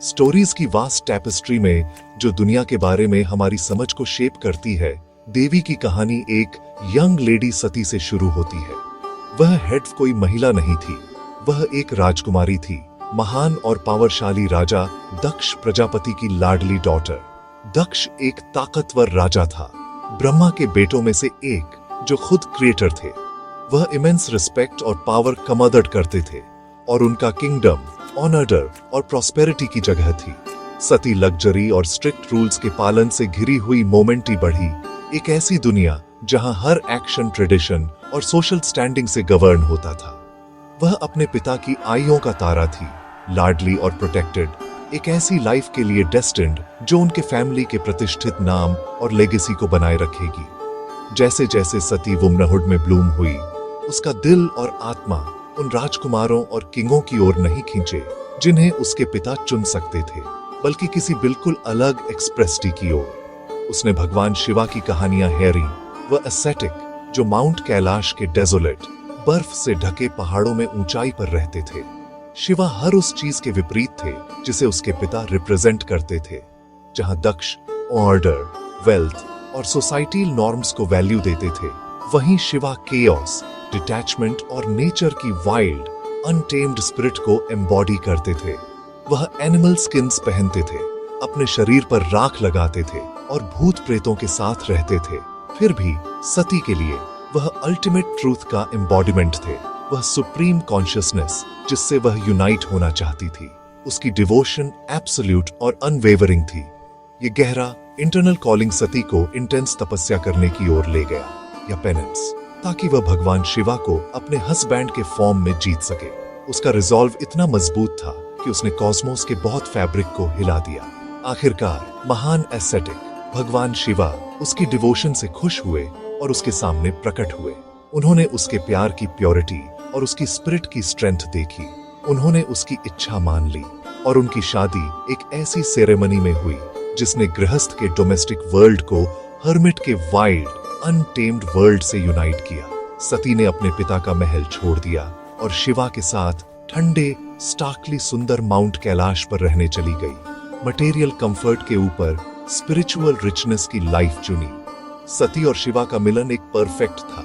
Stories की vast tapestry में जो दुनिया के बारे में हमारी समझ को शेप करती है, देवी की कहानी एक यंग लेडी सती से शुरू होती है। वह हेड कोई महिला नहीं थी, वह एक राजकुमारी थी, महान और पावरशाली राजा दक्ष प्रजापति की लाडली डॉटर। दक्ष एक ताकतवर राजा था, ब्रह्मा के बेटों में से एक, जो खुद क्रिएटर थे। वह इमेंस रिस्पेक्ट और पावर कमांड करते थे और उनका किंगडम ऑनर और प्रॉस्पेरिटी की जगह थी। सती लग्जरी और स्ट्रिक्ट रूल्स के पालन से घिरी हुई मोमेंटी बढ़ी, एक ऐसी दुनिया जहां हर एक्शन ट्रेडिशन और सोशल स्टैंडिंग से गवर्न होता था। वह अपने पिता की आइयों का तारा थी, लाडली और प्रोटेक्टेड, एक ऐसी लाइफ के लिए डेस्टिन्ड जो उनके फैमिली के प्रतिष्ठित नाम और लेगेसी को बनाए रखेगी। जैसे जैसे सती वुमनहुड में ब्लूम हुई, उसका दिल और आत्मा उन राजकुमारों और किंगों की ओर नहीं खींचे जिन्हें उसके पिता चुन सकते थे, बल्कि किसी बिल्कुल अलग एक्सप्रेसिटी की ओर। उसने भगवान शिवा की कहानियां हेरी, वह एसेटिक जो माउंट कैलाश के डेजोलेट बर्फ से ढके पहाड़ों में ऊंचाई पर रहते थे। शिवा हर उस चीज के विपरीत थे जिसे उसके पिता रिप्रेजेंट करते थे। जहां दक्ष ऑर्डर, वेल्थ और सोसाइटल नॉर्म्स को वैल्यू देते थे, वहीं शिवा केओस, डिटैचमेंट और नेचर की वाइल्ड अनटेम्ड स्पिरिट को एम्बॉडी करते थे। वह एनिमल स्किन्स पहनते थे, अपने शरीर पर राख लगाते थे और भूत प्रेतों के साथ रहते थे। फिर भी सती के लिए वह अल्टीमेट ट्रूथ का एम्बॉडीमेंट थे, वह सुप्रीम कॉन्शियसनेस जिससे वह यूनाइट होना चाहती थी। उसकी डिवोशन एब्सोल्यूट और अनवेवरिंग थी। ये गहरा इंटरनल कॉलिंग सती को इंटेंस तपस्या करने की ओर ले गया, या पेनेंस, ताकि वह भगवान शिवा को अपने हस्बैंड के फॉर्म में जीत सके। उसका रिजॉल्व इतना मजबूत था कि उसने कॉस्मोस के बहुत फैब्रिक को हिला दिया। आखिरकार महान एसेटिक भगवान शिवा उसकी डिवोशन से खुश हुए और उसके सामने प्रकट हुए। उन्होंने उसके प्यार की प्योरिटी और उसकी स्पिरिट की स्ट्रेंथ देखी। उन्होंने उसकी इच्छा मान ली और उनकी शादी एक ऐसी सेरेमनी में हुई जिसने गृहस्थ के डोमेस्टिक वर्ल्ड को हर्मिट के वाइल्ड अनटेम्ड वर्ल्ड से यूनाइट किया। सती ने अपने पिता का महल छोड़ दिया और शिवा के साथ ठंडे स्टार्कली सुंदर माउंट कैलाश पर रहने चली गई। मटेरियल कंफर्ट के ऊपर स्पिरिचुअल रिचनेस की लाइफ चुनी। सती और शिवा का मिलन एक परफेक्ट था,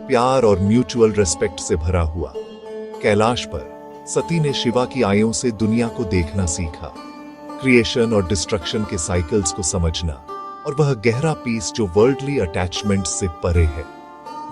प्यार और म्यूचुअल रेस्पेक्ट से भरा हुआ। कैलाश पर सती ने शिवा की आयों से दुनिया को देखना सीखा, क्रिएशन और डिस्ट्रक्शन के साइकिल्स को समझना, और वह गहरा पीस जो वर्ल्डली अटैचमेंट से परे है।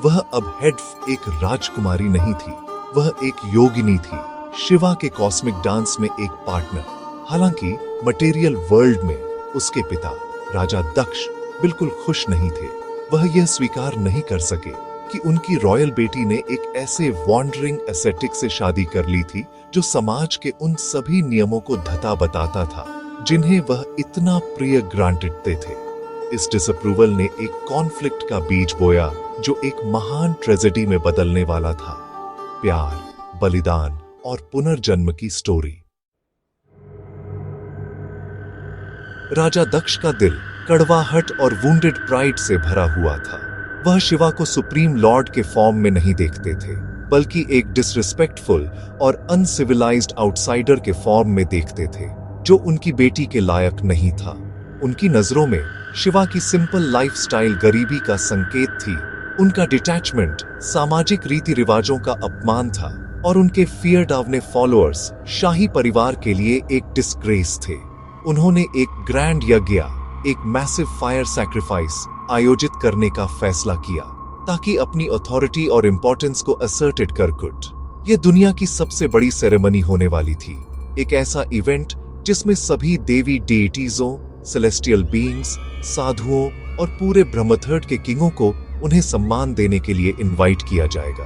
वह अब हेड एक राजकुमारी नहीं थी, वह एक योगिनी थी, शिवा के कॉस्मिक डांस में एक पार्टनर। हालांकि मटेरियल वर्ल्ड में उसके पिता राजा दक्ष बिल्कुल खुश नहीं थे। वह यह स्वीकार नहीं कर सके कि उनकी रॉयल बेटी ने एक ऐसे वॉन्डरिंग एसेटिक से शादी कर ली थी जो समाज के उन सभी नियमों को धता बताता था जिन्हें वह इतना प्रिय ग्रांटेड थे। इस डिसअप्रूवल ने एक कॉन्फ्लिक्ट का बीज बोया जो एक महान ट्रेजेडी में बदलने वाला था। प्यार, बलिदान और पुनर्जन्म की स्टोरी। राजा दक्ष का दिल कड़वाहट और वुंडेड प्राइड से भरा हुआ था। वह शिवा को सुप्रीम लॉर्ड के फॉर्म में नहीं देखते थे, बल्कि एक डिसरिस्पेक्टफुल और अनसिविलाइज्ड आउटसाइडर के फॉर्म में देखते थे जो उनकी बेटी के लायक नहीं था। उनकी नजरों में शिवा की सिंपल लाइफस्टाइल गरीबी का संकेत थी, उनका डिटैचमेंट सामाजिक रीति रिवाजों का अपमान था, और उनके फियर डावने फॉलोअर्स शाही परिवार के लिए एक डिस्ग्रेस थे। उन्होंने एक ग्रैंड यज्ञ, एक मैसिव फायर सैक्रिफाइस आयोजित करने का फैसला किया ताकि अपनी अथॉरिटी और इंपॉर्टेंस को असर्टेड कर कुट। यह दुनिया की सबसे बड़ी सेरेमनी होने वाली थी, एक ऐसा इवेंट जिसमें सभी देवी डेइटीजों, सेलेस्टियल बीइंग्स, साधुओं और पूरे ब्रह्मथर्ड के किंगों को उन्हें सम्मान देने के लिए इनवाइट किया जाएगा।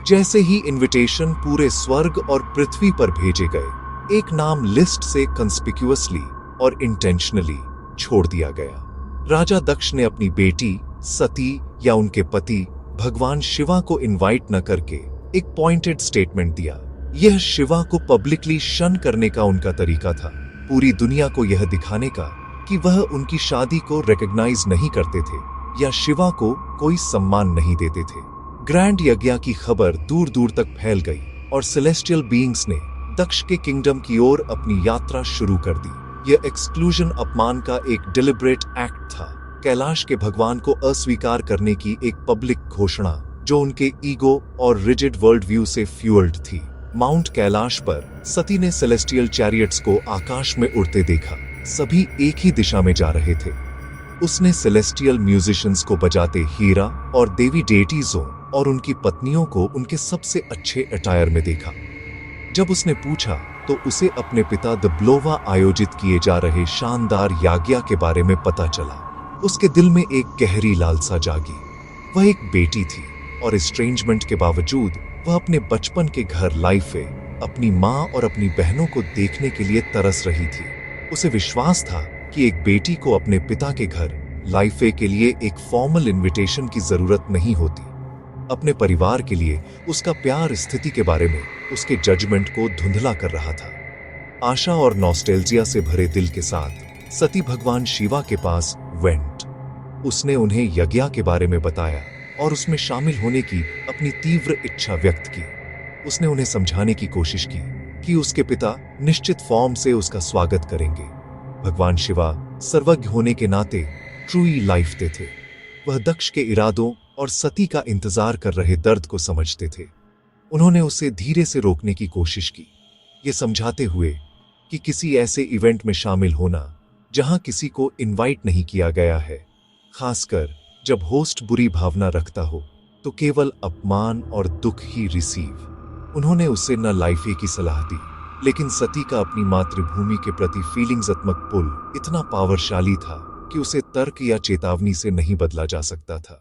जैसे ही इनविटेशन पूरे स्वर्ग और पृथ्वी पर भेजे गए, एक नाम लिस्ट से कंस्पिक्यूअसली और इंटेंशनली छोड़ दिया गया। राजा दक्ष ने अपनी बेटी सती या उनके पति भगवान शिवा को इनवाइट न करके एक पॉइंटेड स्टेटमेंट दिया। यह शिवा को पब्लिकली शन करने का उनका तरीका था, पूरी दुनिया को यह दिखाने का कि वह उनकी शादी को रिकॉग्नाइज नहीं करते थे या शिवा को कोई सम्मान नहीं देते थे। ग्रैंड यज्ञ की खबर दूर दूर तक फैल गई और सेलेस्टियल बीइंग्स ने दक्ष के किंगडम की ओर अपनी यात्रा शुरू कर दी। यह एक्सक्लूजन अपमान का एक डिलिब्रेट एक्ट था, कैलाश के भगवान को अस्वीकार करने की एक पब्लिक घोषणा जो उनके ईगो और रिजिड वर्ल्ड व्यू से फ्यूल्ड थी। माउंट कैलाश पर सती ने सेलेस्टियल चैरियट्स को आकाश में उड़ते देखा। सभी एक ही दिशा में जा रहे थे। उसने सेलेस्टियल म्यूजिशियंस को बजाते हीरा और देवी डेटीजों और उनकी पत्नियों को उनके सबसे अच्छे अटायर में देखा। जब उसने पूछा तो उसे अपने पिता दब्लोवा आयोजित किए जा रहे शानदार याज्ञ के बारे में पता चला। उसके दिल में एक गहरी लालसा जागी। वह एक बेटी थी और एस्ट्रेंजमेंट के बावजूद वह अपने बचपन के घर लाइफे, अपनी माँ और अपनी बहनों को देखने के लिए तरस रही थी। उसे विश्वास था कि एक बेटी को अपने पिता के घर लाइफे के लिए एक फॉर्मल इनविटेशन की जरूरत नहीं होती। अपने परिवार के लिए उसका प्यार स्थिति के बारे में उसके जजमेंट को धुंधला कर रहा था। आशा और नॉस्टैल्जिया से भरे दिल के साथ सती भगवान शिवा के पास वेंट। उसने उन्हें यज्ञ के बारे में बताया और उसमें शामिल होने की अपनी तीव्र इच्छा व्यक्त की। उसने उन्हें समझाने की कोशिश की कि उसके पिता निश्चित फॉर्म से उसका स्वागत करेंगे। भगवान शिवा सर्वज्ञ होने के नाते ट्रूई लाइफ थे। वह दक्ष के इरादों और सती का इंतजार कर रहे दर्द को समझते थे। उन्होंने उसे धीरे से रोकने की कोशिश की, ये समझाते हुए कि किसी ऐसे इवेंट में शामिल होना जहां किसी को इनवाइट नहीं किया गया है, खासकर जब होस्ट बुरी भावना रखता हो, तो केवल अपमान और दुख ही रिसीव। उन्होंने उसे न लाइफे की सलाह दी, लेकिन सती का अपनी मातृभूमि के प्रति फीलिंग्सत्मक पुल इतना पावरशाली था कि उसे तर्क या चेतावनी से नहीं बदला जा सकता था।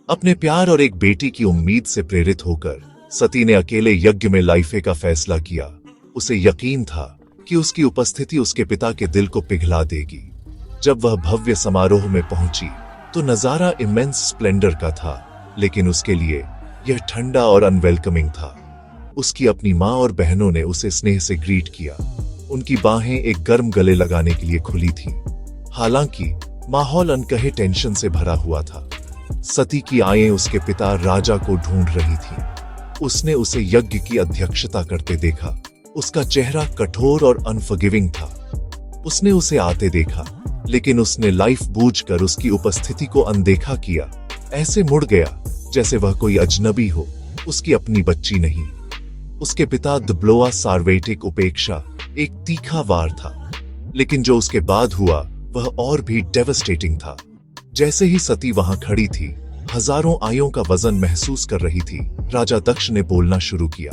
अपने प्यार और एक बेटी की उम्मीद से प्रेरित होकर सती ने अकेले यज्ञ में लाइफे का फैसला किया। उसे यकीन था कि उसकी उपस्थिति उसके पिता के दिल को पिघला देगी। जब वह भव्य समारोह में पहुंची तो नजारा इमेंस स्प्लेंडर का था, लेकिन उसके लिए यह ठंडा और अनवेलकमिंग था। उसकी अपनी माँ और बहनों ने उसे स्नेह से ग्रीट किया। उनकी बाहें एक गर्म गले लगाने के लिए खुली थीं। हालांकि माहौल अनकहे टेंशन से भरा हुआ था। सती की आंखें उसके पिता राजा को ढूंढ रही थीं। उसने उसे यज्ञ की अध्यक्षता करते देखा। उसका चेहरा कठोर और अनफॉरगिविंग था। उसने उसे आते देखा, लेकिन उसने लाइफ बूझकर उसकी उपस्थिति को अनदेखा किया। ऐसे मुड़ गया जैसे वह कोई अजनबी हो, उसकी अपनी बच्ची नहीं। उसके पिता दब्लोवा सार्वेटिक उपेक्षा एक तीखा वार था, लेकिन जो उसके बाद हुआ वह और भी डेवस्टेटिंग था। जैसे ही सती वहां खड़ी थी, हजारों आयों का वजन महसूस कर रही थी, राजा दक्ष ने बोलना शुरू किया।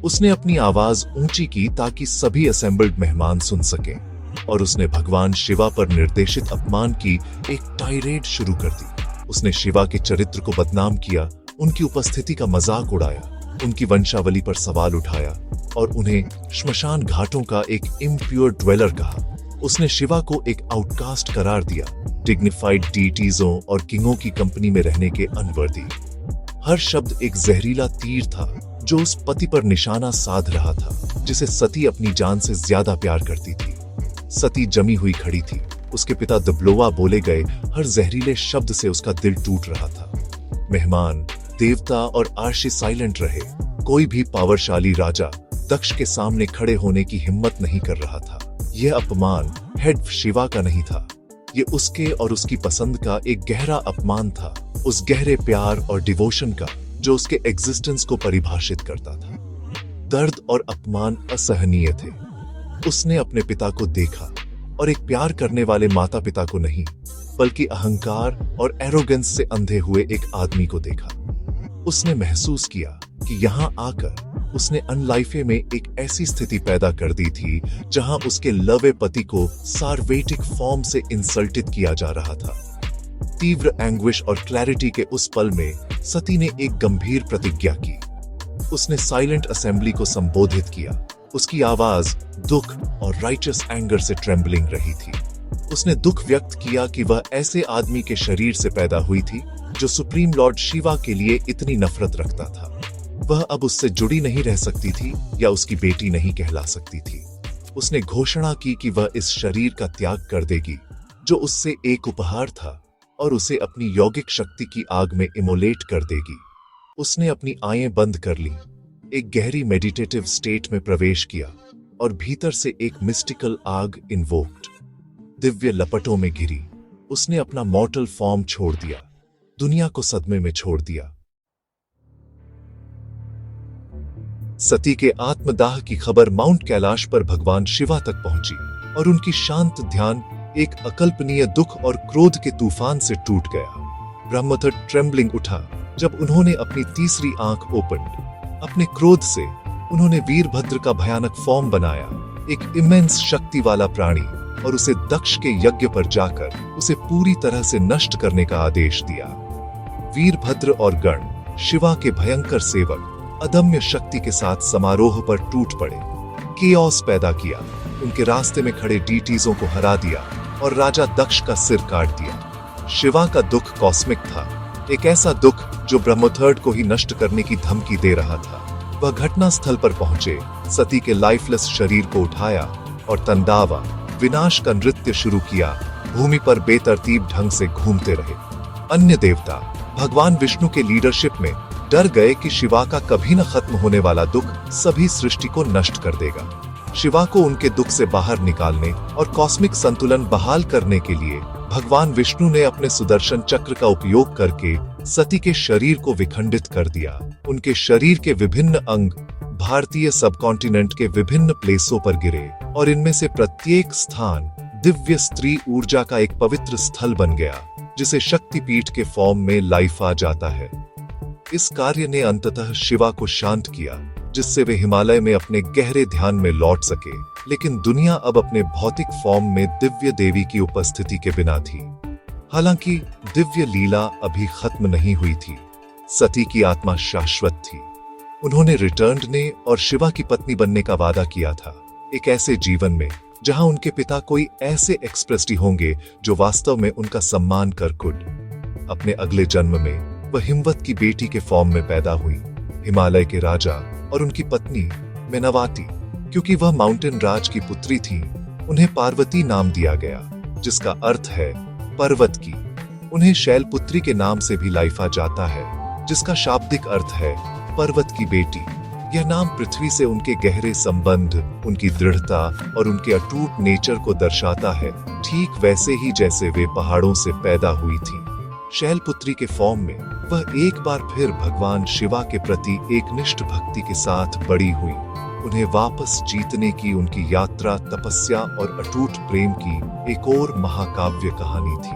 उसने अपनी आवाज ऊंची की ताकि सभी असेंबल्ड मेहमान सुन सकें, और उसने भगवान शिवा पर निर्देशित अपमान की एक टायरेड शुरू कर दी। उसने शिवा के चरित्र को बदनाम किया, उनकी उपस्थिति का मजाक उड़ाया, उनकी वंशावली पर सवाल उठाया और उन्हें श्मशान घाटों का एक इम्प्योर ड्वेलर कहा। उसने शिवा को एक आउटकास्ट करार दिया, डिग्निफाइड डीटीजों और किंगों की कंपनी में रहने के अनवर्दी। हर शब्द एक जहरीला तीर था जो उस पति पर निशाना साध रहा था जिसे सती अपनी जान से ज्यादा प्यार करती थी। सती जमी हुई खड़ी थी। उसके पिता दब्लोवा बोले गए हर जहरीले शब्द से उसका दिल टूट रहा था। मेहमान, देवता और आर्शी साइलेंट रहे। कोई भी पावरशाली राजा दक्ष के सामने खड़े होने की हिम्मत नहीं कर रहा था। यह अपमान हेड शिवा का नहीं था, ये उसके और उसकी पसंद का एक गहरा अपमान था, उस गहरे प्यार और डिवोशन का जो उसके एग्जिस्टेंस को परिभाषित करता था। दर्द और अपमान असहनीय थे। उसने अपने पिता को देखा, और एक प्यार करने वाले माता पिता को नहीं, बल्कि अहंकार और एरोगेंस से अंधे हुए एक आदमी को देखा। उसने महसूस किया कि यहाँ आकर उसने अनलाइफे में एक ऐसी स्थिति पैदा कर दी थी जहां उसके लवे पति को सार्वेटिक फॉर्म से इंसल्टेड किया जा रहा था। तीव्र एंग्विश और क्लैरिटी के उस पल में सती ने एक गंभीर प्रतिज्ञा की। उसने साइलेंट असेंबली को संबोधित किया। उसकी आवाज दुख और राइचस एंगर से ट्रेम्बलिंग रही थी। उसने दुख व्यक्त किया कि वह ऐसे आदमी के शरीर से पैदा हुई थी जो सुप्रीम लॉर्ड शिवा के लिए इतनी नफरत रखता था। वह अब उससे जुड़ी नहीं रह सकती थी या उसकी बेटी नहीं कहला सकती थी। उसने घोषणा की कि वह इस शरीर का त्याग कर देगी जो उससे एक उपहार था, और उसे अपनी यौगिक शक्ति की आग में इमोलेट कर देगी। उसने अपनी आंखें बंद कर ली एक गहरी मेडिटेटिव स्टेट में प्रवेश किया और भीतर से एक मिस्टिकल आग इन्वोक्ड। दिव्य लपटों में घिरी उसने अपना मॉर्टल फॉर्म छोड़ दिया, दुनिया को सदमे में छोड़ दिया। सती के आत्मदाह की खबर माउंट कैलाश पर भगवान शिवा तक पहुंची और उनकी शांत ध्यान एक अकल्पनीय दुख और क्रोध के तूफान से टूट गया। ब्रह्मथर्ड ट्रेम्बलिंग उठा जब उन्होंने अपनी तीसरी आंख ओपन। अपने क्रोध से उन्होंने वीरभद्र का भयानक फॉर्म बनाया, एक इमेंस शक्ति वाला प्राणी, और उसे दक्ष के यज्ञ पर जाकर उसे पूरी तरह से नष्ट करने का आदेश दिया। वीरभद्र और गण शिवा के भयंकर सेवक अदम्य शक्ति के साथ समारोह पर टूट पड़े, केओस पैदा किया, उनके रास्ते में खड़े डीटीजों को हरा दिया और राजा दक्ष का सिर काट दिया। शिवा का दुख कॉस्मिक था, एक ऐसा दुख जो ब्रह्मथर्ड को ही नष्ट करने की धमकी दे रहा था। वह घटना स्थल पर पहुंचे, सती के लाइफलेस शरीर को उठाया और तंदावा विनाश का नृत्य शुरू किया। भूमि पर बेतरतीब ढंग से घूमते रहे। अन्य देवता भगवान विष्णु के लीडरशिप में डर गए कि शिवा का कभी न खत्म होने वाला दुख सभी सृष्टि को नष्ट कर देगा। शिवा को उनके दुख से बाहर निकालने और कॉस्मिक संतुलन बहाल करने के लिए भगवान विष्णु ने अपने सुदर्शन चक्र का उपयोग करके सती के शरीर को विखंडित कर दिया। उनके शरीर के विभिन्न अंग भारतीय सबकॉन्टिनेंट के विभिन्न प्लेसों पर गिरे और इनमें से प्रत्येक स्थान दिव्य स्त्री ऊर्जा का एक पवित्र स्थल बन गया, जिसे शक्तिपीठ के फॉर्म में लाइफ आ जाता है। इस कार्य ने अंततः शिवा को शांत किया, जिससे वे हिमालय में अपने गहरे ध्यान में लौट सके। लेकिन दुनिया अब अपने भौतिक फॉर्म में दिव्य देवी की उपस्थिति के बिना थी। हालांकि दिव्य लीला अभी खत्म नहीं हुई थी। सती की आत्मा शाश्वत थी। उन्होंने रिटर्न्ड ने और शिवा की पत्नी बनने का वादा किया था, एक ऐसे जीवन में जहां उनके पिता कोई ऐसे एक्सप्रेस्टी होंगे जो वास्तव में उनका सम्मान कर कुड। अपने अगले जन्म में वह हिमवत की बेटी के फॉर्म में पैदा हुई, हिमालय के राजा और उनकी पत्नी मेनावती। क्योंकि वह माउंटेन राज की पुत्री थी, उन्हें पार्वती नाम दिया गया, जिसका अर्थ है पर्वत की। उन्हें शैलपुत्री के नाम से भी लाइफा जाता है, जिसका शाब्दिक अर्थ है पर्वत की बेटी। यह नाम पृथ्वी से उनके गहरे संबंध, उनकी दृढ़ता और उनके अटूट नेचर को दर्शाता है, ठीक वैसे ही जैसे वे पहाड़ों से पैदा हुई थी। शैलपुत्री के फॉर्म में वह एक बार फिर भगवान शिवा के प्रति एकनिष्ठ भक्ति के साथ बड़ी हुई। उन्हें वापस जीतने की उनकी यात्रा तपस्या और अटूट प्रेम की एक और महाकाव्य कहानी थी।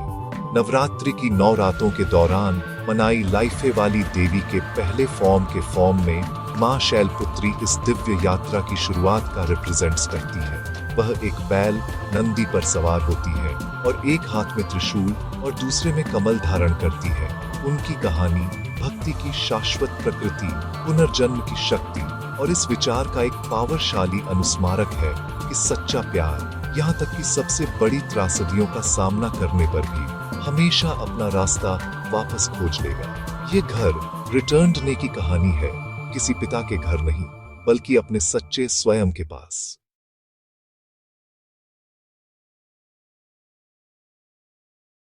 नवरात्रि की 9 रातों के दौरान मनाई लाइफे वाली देवी के पहले फॉर्म के फॉर्म में मां शैलपुत्री इस दिव्य यात्रा की शुरुआत का रिप्रेजेंट्स करती है। वह एक बैल नंदी पर सवार होती है और एक हाथ में त्रिशूल और दूसरे में कमल धारण करती है। उनकी कहानी भक्ति की शाश्वत प्रकृति, पुनर्जन्म की शक्ति और इस विचार का एक पावरशाली अनुस्मारक है कि सच्चा प्यार यहाँ तक कि सबसे बड़ी त्रासदियों का सामना करने पर भी हमेशा अपना रास्ता वापस खोज लेगा। ये घर रिटर्न्ड ने की कहानी है, किसी पिता के घर नहीं, बल्कि अपने सच्चे स्वयं के पास।